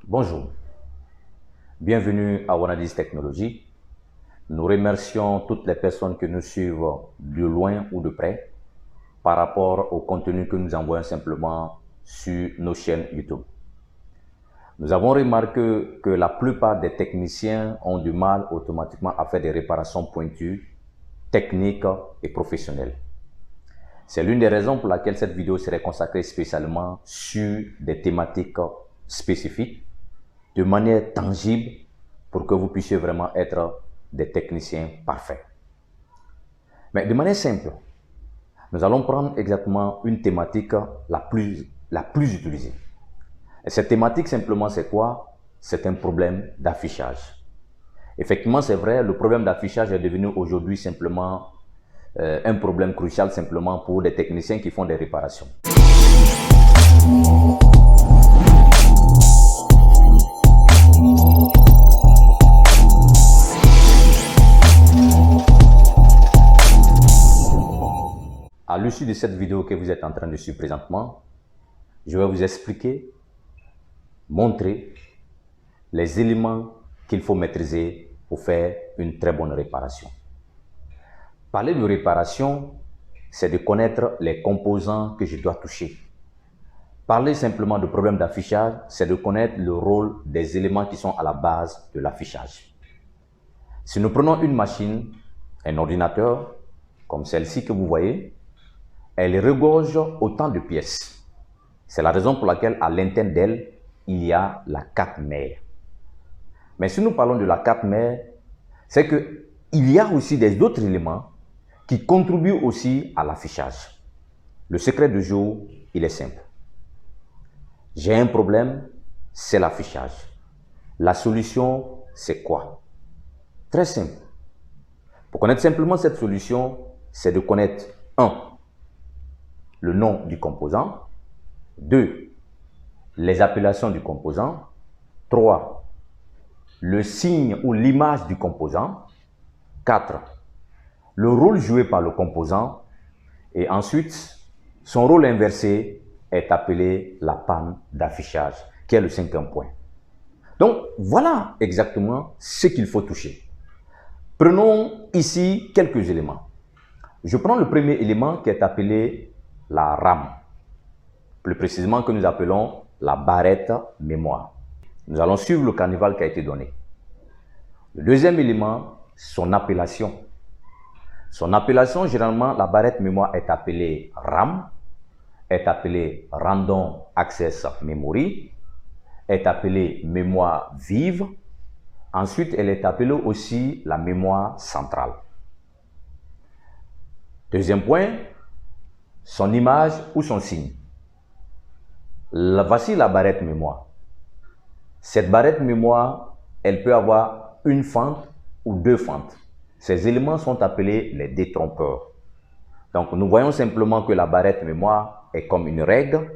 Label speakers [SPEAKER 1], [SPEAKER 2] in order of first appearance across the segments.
[SPEAKER 1] Bonjour, bienvenue à Wanadis Technologies. Nous remercions toutes les personnes qui nous suivent de loin ou de près par rapport au contenu que nous envoyons simplement sur nos chaînes YouTube. Nous avons remarqué que la plupart des techniciens ont du mal automatiquement à faire des réparations pointues, techniques et professionnelles. C'est l'une des raisons pour laquelle cette vidéo serait consacrée spécialement sur des thématiques spécifiques, de manière tangible, pour que vous puissiez vraiment être des techniciens parfaits. Mais de manière simple, nous allons prendre exactement une thématique la plus utilisée. Et cette thématique, simplement, c'est quoi? C'est un problème d'affichage. Effectivement, c'est vrai, le problème d'affichage est devenu aujourd'hui simplement un problème crucial simplement pour des techniciens qui font des réparations. À l'issue de cette vidéo que vous êtes en train de suivre présentement, je vais vous expliquer, montrer les éléments qu'il faut maîtriser pour faire une très bonne réparation. Parler de réparation, c'est de connaître les composants que je dois toucher. Parler simplement de problème d'affichage, c'est de connaître le rôle des éléments qui sont à la base de l'affichage. Si nous prenons une machine, un ordinateur, comme celle-ci que vous voyez, elle regorge autant de pièces. C'est la raison pour laquelle à l'interne d'elle, il y a la carte mère. Mais si nous parlons de la carte mère, c'est qu'il y a aussi des autres éléments qui contribuent aussi à l'affichage. Le secret du jour, il est simple. J'ai un problème, c'est l'affichage. La solution, c'est quoi? Très simple. Pour connaître simplement cette solution, c'est de connaître 1. Le nom du composant. 2. Les appellations du composant. 3. Le signe ou l'image du composant. 4. Le rôle joué par le composant. Et ensuite, son rôle inversé est appelé la panne d'affichage, qui est le 5e point. Donc, voilà exactement ce qu'il faut toucher. Prenons ici quelques éléments. Je prends le premier élément qui est appelé la RAM, plus précisément que nous appelons la barrette mémoire. Nous allons suivre le carnaval qui a été donné. Le deuxième élément, son appellation. Son appellation, généralement, la barrette mémoire est appelée RAM, est appelée Random Access Memory, est appelée mémoire vive. Ensuite, elle est appelée aussi la mémoire centrale. Deuxième point, son image ou son signe. Voici la barrette mémoire. Cette barrette mémoire, elle peut avoir une fente ou 2 fentes. Ces éléments sont appelés les détrompeurs. Donc, nous voyons simplement que la barrette mémoire est comme une règle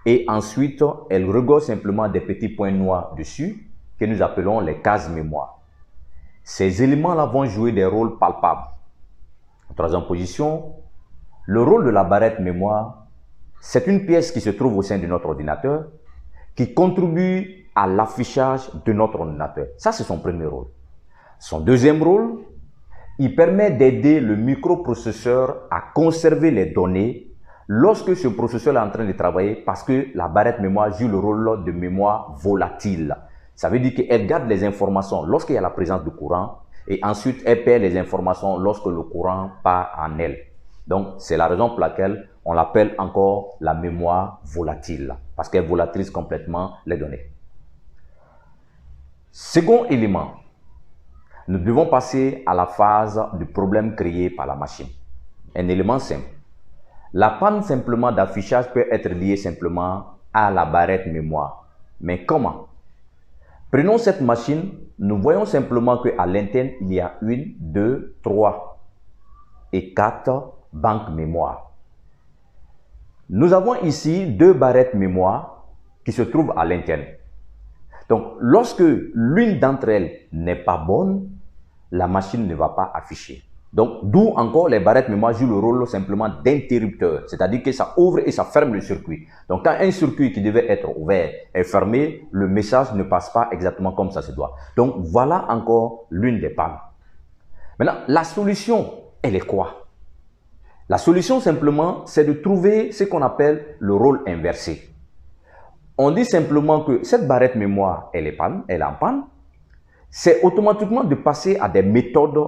[SPEAKER 1] et ensuite, elle regorge simplement des petits points noirs dessus que nous appelons les cases mémoire. Ces éléments-là vont jouer des rôles palpables. En troisième position, le rôle de la barrette mémoire, c'est une pièce qui se trouve au sein de notre ordinateur qui contribue à l'affichage de notre ordinateur. Ça, c'est son premier rôle. Son deuxième rôle, il permet d'aider le microprocesseur à conserver les données lorsque ce processeur est en train de travailler parce que la barrette mémoire joue le rôle de mémoire volatile. Ça veut dire qu'elle garde les informations lorsqu'il y a la présence de courant et ensuite elle perd les informations lorsque le courant part en elle. Donc, c'est la raison pour laquelle on l'appelle encore la mémoire volatile parce qu'elle volatilise complètement les données. Second élément, nous devons passer à la phase du problème créé par la machine. Un élément simple. La panne simplement d'affichage peut être liée simplement à la barrette mémoire. Mais comment? Prenons cette machine, nous voyons simplement qu'à l'interne, il y a 1, 2, 3 et 4 banques mémoire. Nous avons ici 2 barrettes mémoire qui se trouvent à l'interne. Donc, lorsque l'une d'entre elles n'est pas bonne, la machine ne va pas afficher. Donc, d'où encore les barrettes mémoire jouent le rôle simplement d'interrupteur, c'est-à-dire que ça ouvre et ça ferme le circuit. Donc, quand un circuit qui devait être ouvert est fermé, le message ne passe pas exactement comme ça se doit. Donc, voilà encore l'une des pannes. Maintenant, la solution, elle est quoi? La solution simplement, c'est de trouver ce qu'on appelle le rôle inversé. On dit simplement que cette barrette mémoire, elle est en panne. C'est automatiquement de passer à des méthodes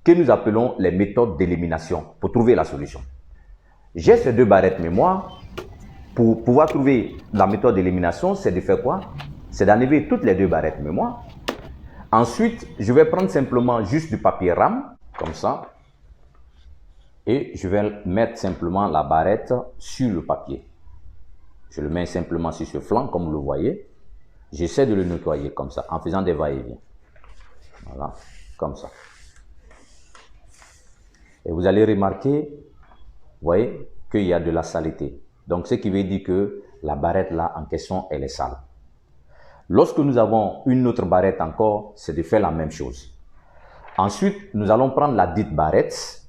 [SPEAKER 1] que nous appelons les méthodes d'élimination pour trouver la solution. J'ai ces deux barrettes mémoire. Pour pouvoir trouver la méthode d'élimination, c'est de faire quoi? C'est d'enlever toutes les deux barrettes mémoire. Ensuite, je vais prendre simplement juste du papier RAM, comme ça. Et je vais mettre simplement la barrette sur le papier. Je le mets simplement sur ce flanc, comme vous le voyez. J'essaie de le nettoyer comme ça, en faisant des va-et-vient. Voilà, comme ça. Et vous allez remarquer, vous voyez, qu'il y a de la saleté. Donc, ce qui veut dire que la barrette là en question, elle est sale. Lorsque nous avons une autre barrette encore, c'est de faire la même chose. Ensuite, nous allons prendre la dite barrette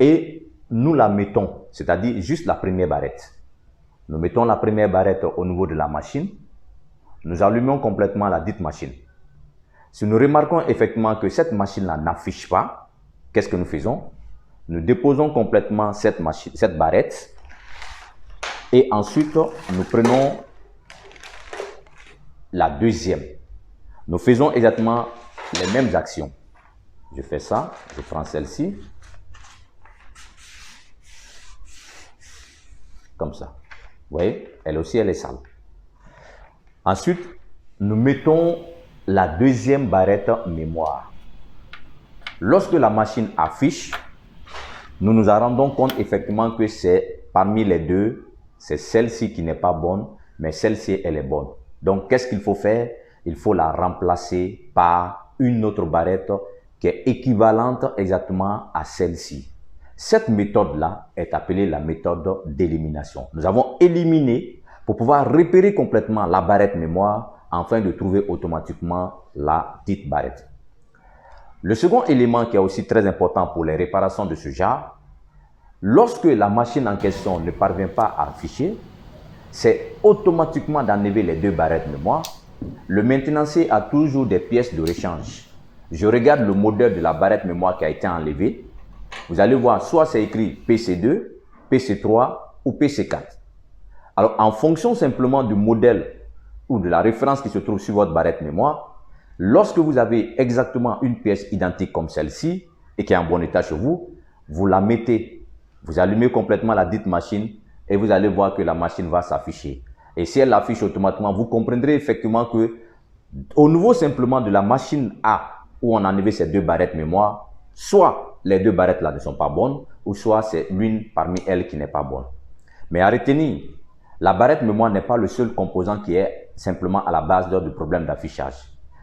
[SPEAKER 1] et nous la mettons, c'est-à-dire juste la première barrette. Nous mettons la première barrette au niveau de la machine. Nous allumons complètement la dite machine. Si nous remarquons effectivement que cette machine-là n'affiche pas, qu'est-ce que nous faisons? Nous déposons complètement cette barrette et ensuite nous prenons la deuxième. Nous faisons exactement les mêmes actions. Je fais ça, je prends celle-ci, comme ça. Vous voyez, elle aussi, elle est sale. Ensuite, nous mettons la deuxième barrette mémoire. Lorsque la machine affiche, nous nous en rendons compte effectivement que c'est parmi les deux, c'est celle-ci qui n'est pas bonne, mais celle-ci, elle est bonne. Donc, qu'est-ce qu'il faut faire? Il faut la remplacer par une autre barrette qui est équivalente exactement à celle-ci. Cette méthode-là est appelée la méthode d'élimination. Nous avons éliminé pour pouvoir repérer complètement la barrette mémoire afin de trouver automatiquement la dite barrette. Le second élément qui est aussi très important pour les réparations de ce genre, lorsque la machine en question ne parvient pas à afficher, c'est automatiquement d'enlever les deux barrettes mémoire. Le maintenancier a toujours des pièces de rechange. Je regarde le modèle de la barrette mémoire qui a été enlevée. Vous allez voir, soit c'est écrit PC2, PC3 ou PC4. Alors, en fonction simplement du modèle ou de la référence qui se trouve sur votre barrette mémoire, lorsque vous avez exactement une pièce identique comme celle-ci et qui est en bon état chez vous, vous la mettez, vous allumez complètement la dite machine et vous allez voir que la machine va s'afficher. Et si elle l'affiche automatiquement, vous comprendrez effectivement que au niveau simplement de la machine A où on a enlevé ces deux barrettes mémoire, soit les deux barrettes là ne sont pas bonnes ou soit c'est l'une parmi elles qui n'est pas bonne. Mais à retenir, la barrette mémoire n'est pas le seul composant qui est simplement à la base du problème d'affichage.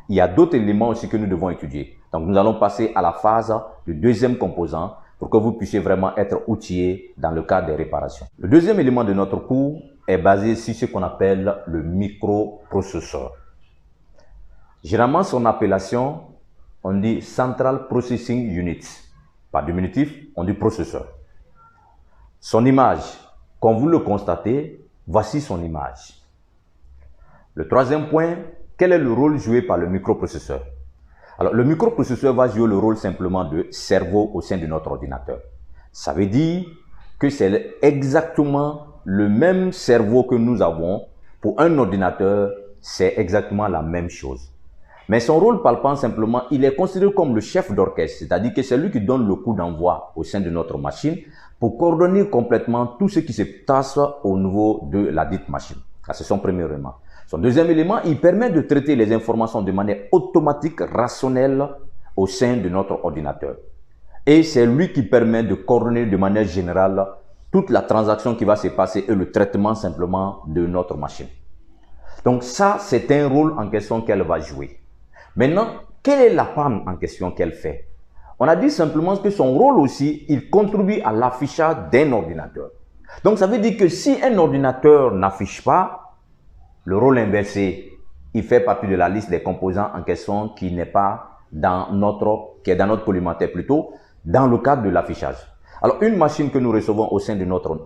[SPEAKER 1] Il y a d'autres éléments aussi que nous devons étudier. Donc nous allons passer à la phase du deuxième composant pour que vous puissiez vraiment être outillé dans le cadre des réparations. Le deuxième élément de notre cours est basé sur ce qu'on appelle le microprocesseur. Généralement, son appellation, on dit Central Processing Unit. Par diminutif, on dit processeur. Son image, comme vous le constatez, voici son image. Le troisième point, quel est le rôle joué par le microprocesseur? Alors, le microprocesseur va jouer le rôle simplement de cerveau au sein de notre ordinateur. Ça veut dire que c'est exactement le même cerveau que nous avons. Pour un ordinateur, c'est exactement la même chose. Mais son rôle palpant simplement, il est considéré comme le chef d'orchestre, c'est-à-dire que c'est lui qui donne le coup d'envoi au sein de notre machine pour coordonner complètement tout ce qui se passe au niveau de la dite machine. C'est son premier élément. Son deuxième élément, il permet de traiter les informations de manière automatique, rationnelle au sein de notre ordinateur. Et c'est lui qui permet de coordonner de manière générale toute la transaction qui va se passer et le traitement simplement de notre machine. Donc ça, c'est un rôle en question qu'elle va jouer. Maintenant, quelle est la panne en question qu'elle fait? On a dit simplement que son rôle aussi, il contribue à l'affichage d'un ordinateur. Donc ça veut dire que si un ordinateur n'affiche pas, le rôle inversé, il fait partie de la liste des composants en question qui n'est pas dans notre, qui est dans notre collimateur plutôt, dans le cadre de l'affichage. Alors, une machine que nous recevons au sein de notre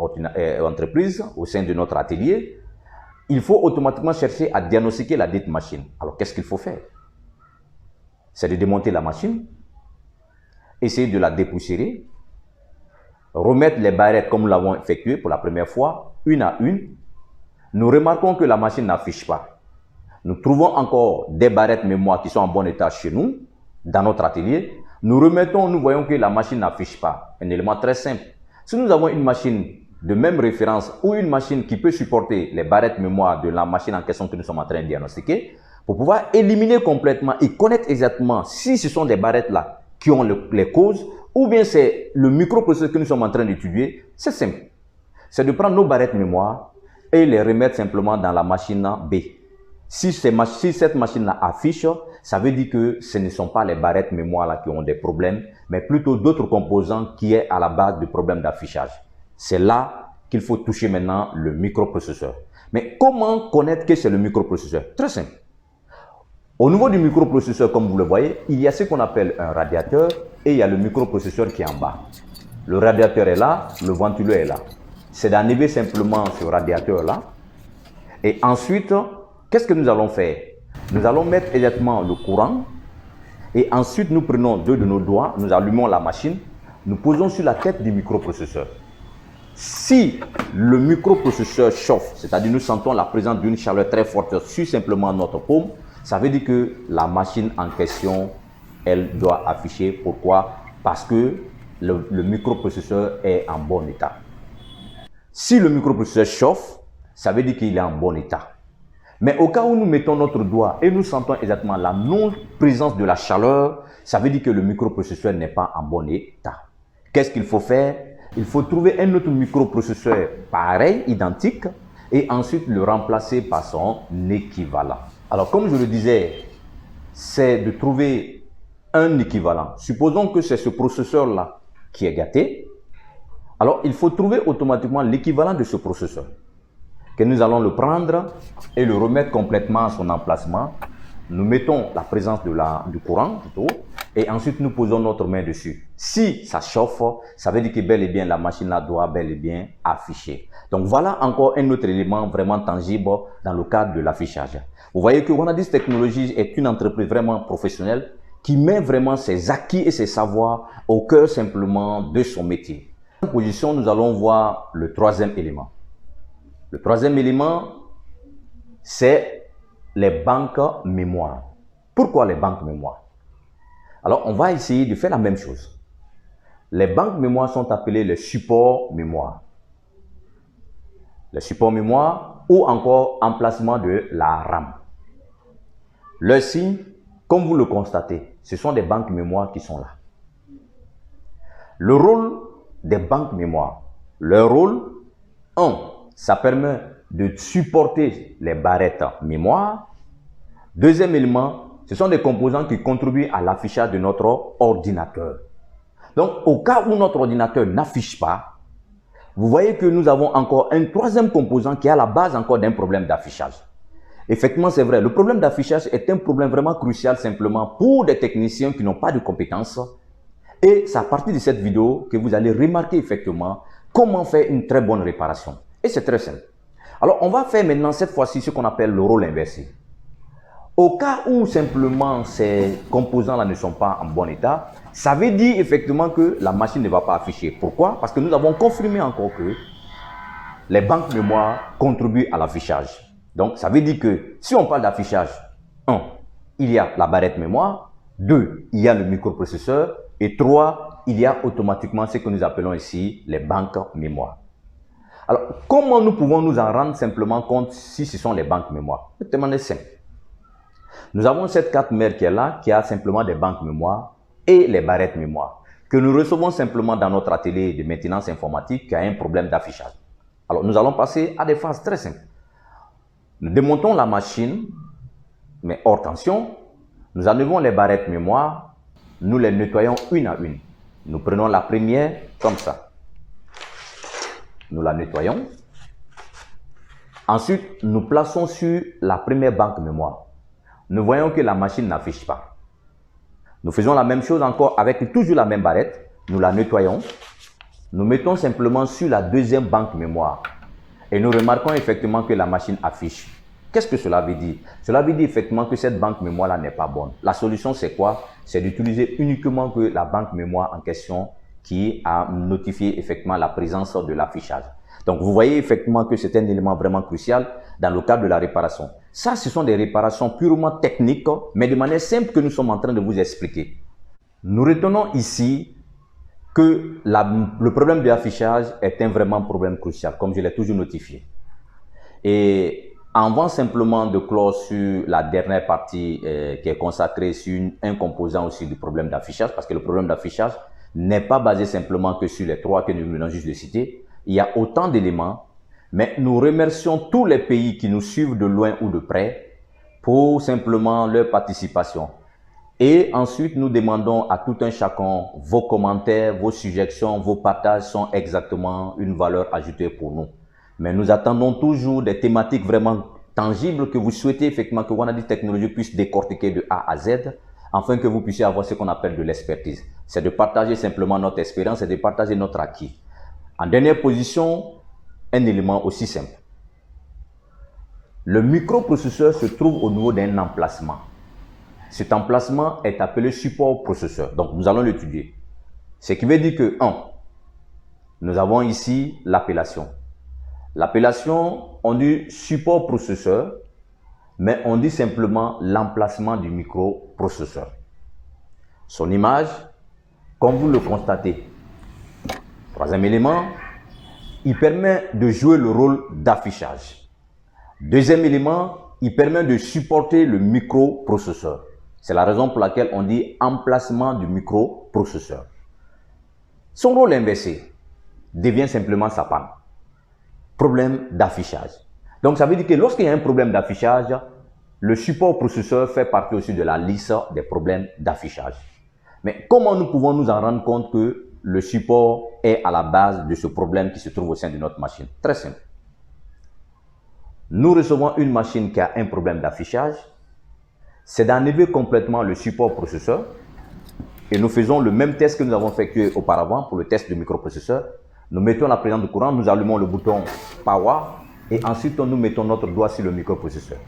[SPEAKER 1] entreprise, au sein de notre atelier, il faut automatiquement chercher à diagnostiquer la dite machine. Alors, qu'est-ce qu'il faut faire? C'est de démonter la machine, essayer de la dépoussiérer, remettre les barrettes comme nous l'avons effectué pour la première fois, une à une. Nous remarquons que la machine n'affiche pas. Nous trouvons encore des barrettes mémoire qui sont en bon état chez nous, dans notre atelier. Nous remettons, nous voyons que la machine n'affiche pas. Un élément très simple. Si nous avons une machine de même référence ou une machine qui peut supporter les barrettes mémoire de la machine en question que nous sommes en train de diagnostiquer, pour pouvoir éliminer complètement et connaître exactement si ce sont des barrettes là qui ont les causes ou bien c'est le microprocesseur que nous sommes en train d'étudier, c'est simple. C'est de prendre nos barrettes mémoire et les remettre simplement dans la machine B. Si cette machine-là affiche, ça veut dire que ce ne sont pas les barrettes mémoire là qui ont des problèmes, mais plutôt d'autres composants qui est à la base du problème d'affichage. C'est là qu'il faut toucher maintenant le microprocesseur. Mais comment connaître que c'est le microprocesseur? Très simple. Au niveau du microprocesseur, comme vous le voyez, il y a ce qu'on appelle un radiateur et il y a le microprocesseur qui est en bas. Le radiateur est là, le ventilo est là. C'est d'enlever simplement ce radiateur-là. Et ensuite, qu'est-ce que nous allons faire? Nous allons mettre immédiatement le courant et ensuite nous prenons deux de nos doigts, nous allumons la machine, nous posons sur la tête du microprocesseur. Si le microprocesseur chauffe, c'est-à-dire nous sentons la présence d'une chaleur très forte sur simplement notre paume, ça veut dire que la machine en question, elle doit afficher. Pourquoi? Parce que le microprocesseur est en bon état. Si le microprocesseur chauffe, ça veut dire qu'il est en bon état. Mais au cas où nous mettons notre doigt et nous sentons exactement la non-présence de la chaleur, ça veut dire que le microprocesseur n'est pas en bon état. Qu'est-ce qu'il faut faire? Il faut trouver un autre microprocesseur pareil, identique, et ensuite le remplacer par son équivalent. Alors, comme je le disais, c'est de trouver un équivalent. Supposons que c'est ce processeur-là qui est gâté. Alors, il faut trouver automatiquement l'équivalent de ce processeur. Que nous allons le prendre et le remettre complètement à son emplacement. Nous mettons la présence du courant plutôt, et ensuite nous posons notre main dessus. Si ça chauffe, ça veut dire que bel et bien la machine-là doit bel et bien afficher. Donc voilà encore un autre élément vraiment tangible dans le cadre de l'affichage. Vous voyez que Wanadis Technologies est une entreprise vraiment professionnelle qui met vraiment ses acquis et ses savoirs au cœur simplement de son métier. En position, nous allons voir le troisième élément. Le troisième élément, c'est les banques mémoire. Pourquoi les banques mémoire? Alors, on va essayer de faire la même chose. Les banques mémoire sont appelées les supports mémoire. Les supports mémoire ou encore emplacement de la RAM. Leur signe, comme vous le constatez, ce sont des banques mémoire qui sont là. Le rôle des banques mémoire. Leur rôle, 1. Ça permet de supporter les barrettes mémoire. Deuxième élément, ce sont des composants qui contribuent à l'affichage de notre ordinateur. Donc, au cas où notre ordinateur n'affiche pas, vous voyez que nous avons encore un troisième composant qui est à la base encore d'un problème d'affichage. Effectivement, c'est vrai, le problème d'affichage est un problème vraiment crucial simplement pour des techniciens qui n'ont pas de compétences. Et c'est à partir de cette vidéo que vous allez remarquer effectivement comment faire une très bonne réparation. Et c'est très simple. Alors, on va faire maintenant cette fois-ci ce qu'on appelle le rôle inversé. Au cas où simplement ces composants-là ne sont pas en bon état, ça veut dire effectivement que la machine ne va pas afficher. Pourquoi? Parce que nous avons confirmé encore que les banques mémoire contribuent à l'affichage. Donc, ça veut dire que si on parle d'affichage, 1. Il y a la barrette mémoire, 2. Il y a le microprocesseur, et 3. Il y a automatiquement ce que nous appelons ici les banques mémoire. Alors, comment nous pouvons nous en rendre simplement compte si ce sont les banques mémoire? C'est tellement simple. Nous avons cette carte mère qui est là, qui a simplement des banques mémoire et les barrettes mémoire, que nous recevons simplement dans notre atelier de maintenance informatique qui a un problème d'affichage. Alors, nous allons passer à des phases très simples. Nous démontons la machine, mais hors tension. Nous enlevons les barrettes mémoire, nous les nettoyons une à une. Nous prenons la première comme ça. Nous la nettoyons. Ensuite, nous plaçons sur la première banque mémoire. Nous voyons que la machine n'affiche pas. Nous faisons la même chose encore avec toujours la même barrette. nous la nettoyons, nous mettons simplement sur la deuxième banque mémoire et nous remarquons effectivement que la machine affiche. Qu'est-ce que cela veut dire? Cela veut dire effectivement que cette banque mémoire-là n'est pas bonne. La solution, c'est quoi? C'est d'utiliser uniquement que la banque mémoire en question qui a notifié effectivement la présence de l'affichage. Donc, vous voyez effectivement que c'est un élément vraiment crucial dans le cadre de la réparation. Ça, ce sont des réparations purement techniques, mais de manière simple que nous sommes en train de vous expliquer. Nous retenons ici que le problème de l'affichage est un vraiment problème crucial, comme je l'ai toujours notifié. Et avant simplement de clore sur la dernière partie qui est consacrée sur un composant aussi du problème d'affichage, parce que le problème d'affichage n'est pas basé simplement que sur les trois que nous venons juste de citer. Il y a autant d'éléments, mais nous remercions tous les pays qui nous suivent de loin ou de près pour simplement leur participation. Et ensuite, nous demandons à tout un chacun vos commentaires, vos suggestions, vos partages sont exactement une valeur ajoutée pour nous. Mais nous attendons toujours des thématiques vraiment tangibles que vous souhaitez effectivement que Wanadis Technologies puisse décortiquer de A à Z, afin que vous puissiez avoir ce qu'on appelle de l'expertise. C'est de partager simplement notre expérience et de partager notre acquis. En dernière position, un élément aussi simple. Le microprocesseur se trouve au niveau d'un emplacement. Cet emplacement est appelé support processeur. Donc, nous allons l'étudier. Ce qui veut dire que, 1, nous avons ici l'appellation. L'appellation, on dit support processeur, mais on dit simplement l'emplacement du microprocesseur. Son image, comme vous le constatez. Troisième élément, il permet de jouer le rôle d'affichage. Deuxième élément, il permet de supporter le microprocesseur. C'est la raison pour laquelle on dit emplacement du microprocesseur. Son rôle inversé devient simplement sa panne. Problème d'affichage. Donc, ça veut dire que lorsqu'il y a un problème d'affichage, le support processeur fait partie aussi de la liste des problèmes d'affichage. Mais comment nous pouvons nous en rendre compte que le support est à la base de ce problème qui se trouve au sein de notre machine? Très simple. Nous recevons une machine qui a un problème d'affichage. C'est d'enlever complètement le support processeur et nous faisons le même test que nous avons effectué auparavant pour le test de microprocesseur. Nous mettons la présence de courant, nous allumons le bouton Power et ensuite nous mettons notre doigt sur le microprocesseur.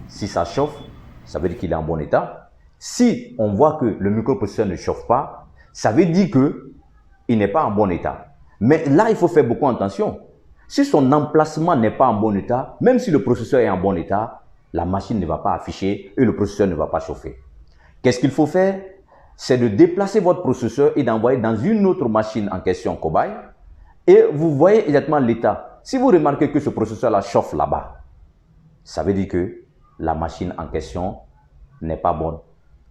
[SPEAKER 1] Si ça chauffe, ça veut dire qu'il est en bon état. Si on voit que le microprocesseur ne chauffe pas, ça veut dire qu'il n'est pas en bon état. Mais là, il faut faire beaucoup attention. Si son emplacement n'est pas en bon état, même si le processeur est en bon état, la machine ne va pas afficher et le processeur ne va pas chauffer. Qu'est-ce qu'il faut faire? C'est de déplacer votre processeur et d'envoyer dans une autre machine en question cobaye. Et vous voyez exactement l'état. Si vous remarquez que ce processeur-là chauffe là-bas, ça veut dire que la machine en question n'est pas bonne,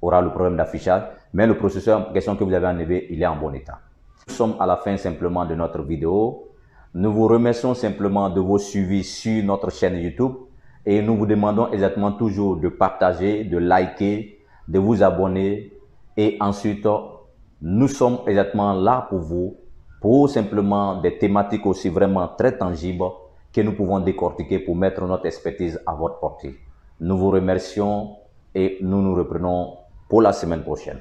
[SPEAKER 1] aura le problème d'affichage, mais le processeur en question que vous avez enlevé, il est en bon état. Nous sommes à la fin simplement de notre vidéo. Nous vous remercions simplement de vos suivis sur notre chaîne YouTube et nous vous demandons exactement toujours de partager, de liker, de vous abonner et ensuite nous sommes exactement là pour vous, pour simplement des thématiques aussi vraiment très tangibles que nous pouvons décortiquer pour mettre notre expertise à votre portée. Nous vous remercions et nous nous reprenons pour la semaine prochaine.